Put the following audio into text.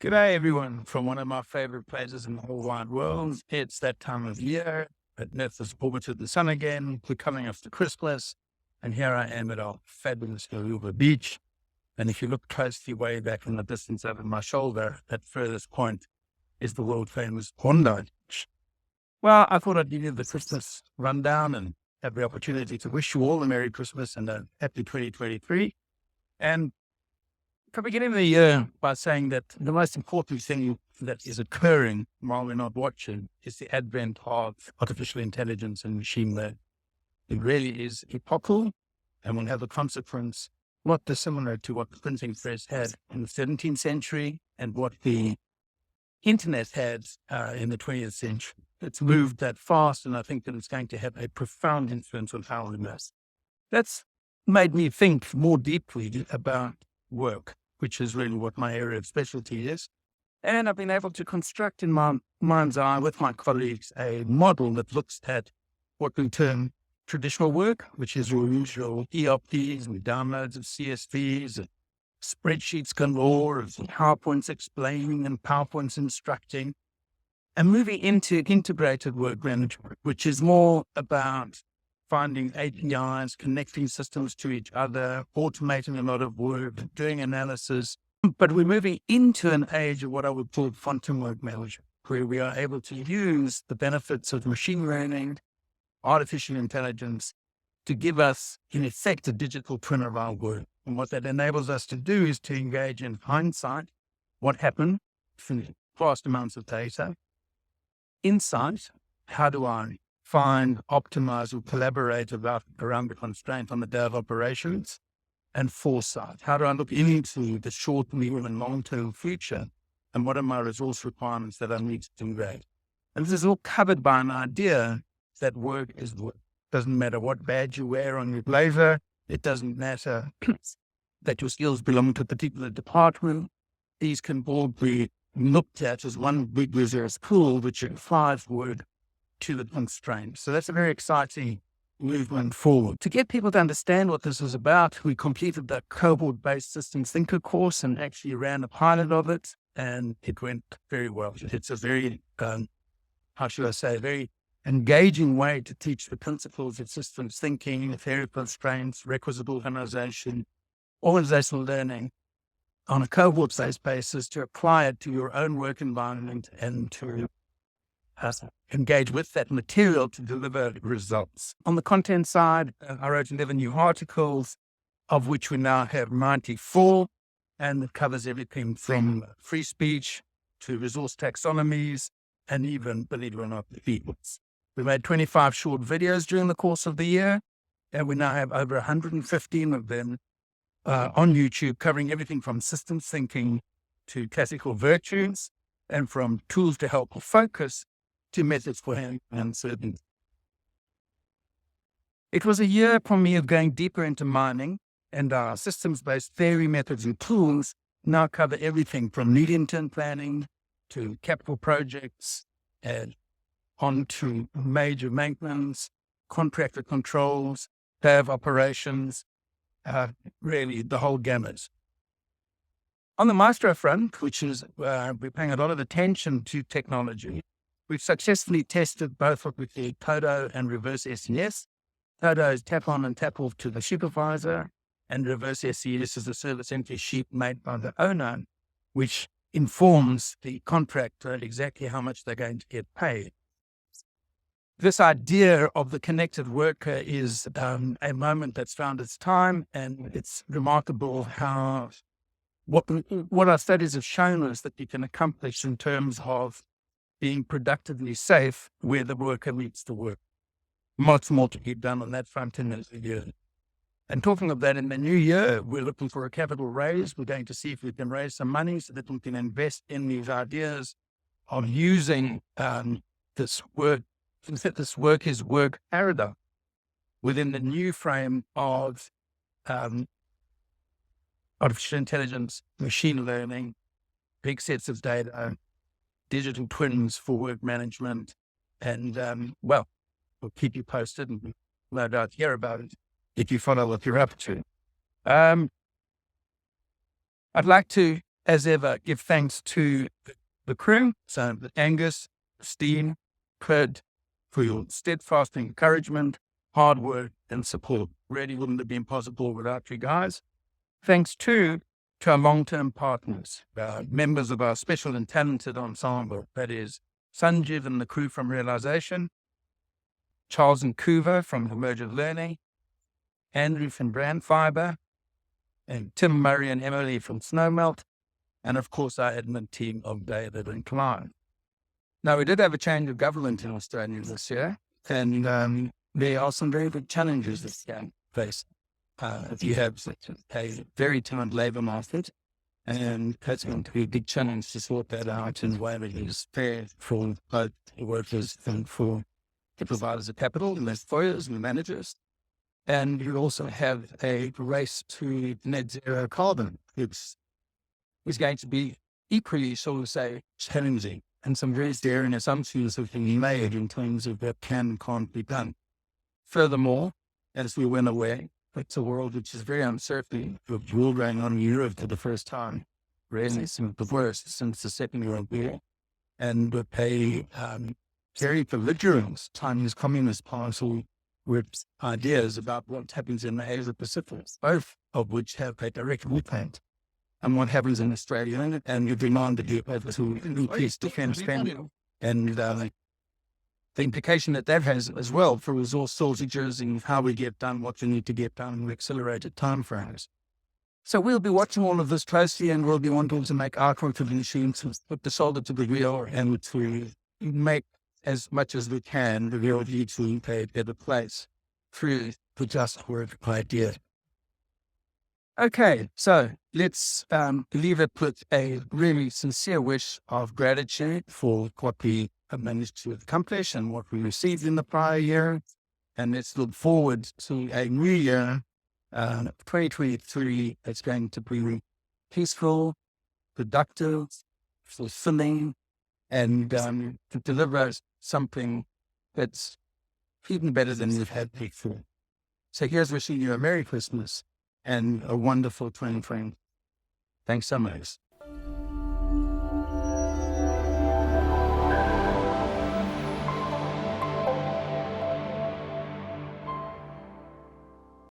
G'day everyone from one of my favorite places in the whole wide world. It's that time of year. Earth has orbited the sun again. We're coming off to Christmas. And here I am at our fabulous Aruba beach. And if you look closely way back in the distance over my shoulder, that furthest point is the world famous Bondi Beach. Well, I thought I'd give you the Christmas rundown and have the opportunity to wish you all a Merry Christmas and a happy 2023. And for beginning the year by saying that the most important thing that is occurring while we're not watching is the advent of artificial intelligence and machine learning. It really is epochal and will have a consequence not dissimilar to what the printing press had in the 17th century and what the internet had in the 20th century. It's moved that fast, and I think that it's going to have a profound influence on how we live. That's made me think more deeply about work, which is really what my area of specialty is. And I've been able to construct in my mind's eye with my colleagues a model that looks at what we term traditional work, which is your usual ERPs and downloads of CSVs and spreadsheets galore, of PowerPoints explaining and PowerPoints instructing, and moving into integrated work management, which is more about finding APIs, connecting systems to each other, automating a lot of work, doing analysis. But we're moving into an age of what I would call quantum work management, where we are able to use the benefits of machine learning, artificial intelligence, to give us, in effect, a digital twin of our work. And what that enables us to do is to engage in hindsight, what happened from vast amounts of data. Insight, how do I find, optimize, or collaborate around the constraint on the day of operations? And foresight, how do I look into the short, medium, and long-term future? And what are my resource requirements that I need to do that? And this is all covered by an idea that work is work. Doesn't matter what badge you wear on your blazer. It doesn't matter that your skills belong to a particular department. These can all be looked at as one big resource pool, which applies work to the constraint. So that's a very exciting movement forward. To get people to understand what this is about, we completed the cohort-based systems thinker course and actually ran a pilot of it, and it went very well. It's a very, very engaging way to teach the principles of systems thinking, theory of constraints, requisite organizational learning on a cohort-based basis to apply it to your own work environment and to engage with that material to deliver results. On the content side, I wrote 11 new articles, of which we now have 94, and it covers everything from free speech to resource taxonomies and even, believe it or not, the fields. We made 25 short videos during the course of the year, and we now have over 115 of them on YouTube, covering everything from systems thinking to classical virtues, and from tools to help focus to methods for handling uncertainty. It was a year for me of going deeper into mining, and our systems-based theory, methods, and tools now cover everything from medium-term planning to capital projects and on to major maintenance, contractor controls, day of operations, really the whole gamut. On the Maestro front, which is we're paying a lot of attention to technology, we've successfully tested both what we call Todo and reverse SES. Todo is tap on and tap off to the supervisor, and reverse SES is a service entry sheet made by the owner, which informs the contractor exactly how much they're going to get paid. This idea of the connected worker is a moment that's found its time, and it's remarkable how what our studies have shown us that you can accomplish in terms of being productively safe where the worker meets the work. Much more to be done on that front in the year. And talking of that, in the new year, we're looking for a capital raise. We're going to see if we can raise some money so that we can invest in these ideas of using this work is work paradigm within the new frame of artificial intelligence, machine learning, big sets of data, digital twins for work management. And we'll keep you posted and no doubt hear about it if you follow what you're up to. I'd like to as ever, give thanks to the crew, so Angus, Steve, Kurt, for your steadfast encouragement, hard work, and support. Really wouldn't have been possible without you guys. Thanks too to our long-term partners, members of our special and talented ensemble, that is Sanjeev and the crew from Realization, Charles and Kuva from Emergent Learning, Andrew from Brand Fiber, and Tim Murray and Emily from Snowmelt, and of course our admin team of David and Clive. Now, we did have a change of government in Australia this year, and there are some very big challenges this year face. You have a very tight labour market, and that's going to be a big challenge to sort that out in a way that is fair for both the workers and for the providers of capital, and the employers and the managers. And you also have a race to net zero carbon, which is going to be equally, shall we say, challenging. And some very daring assumptions have been made in terms of what can and can't be done. Furthermore, as we went away, it's a world which is very uncertain, with war going on in Europe for the first time, really some of the worst since the Second World War, and with a very belligerent Chinese Communist Party with ideas about what happens in the Asia Pacific, both of which have a direct impact on what happens in Australia, and you demand that you have to increase defence spending, and the implication that has as well for resource shortages and how we get done what you need to get done in accelerated timeframes. So we'll be watching all of this closely, and we'll be wanting to make our contribution to put the shoulder to the wheel and to make as much as we can the world to a better place through the just work idea. Okay, so let's leave it with a really sincere wish of gratitude for what we have managed to accomplish and what we received in the prior year. And let's look forward to a new year, 2023. It's going to be peaceful, productive, fulfilling, and to deliver something that's even better than you've had before. So here's wishing you a Merry Christmas and a wonderful 2020. Thanks so much.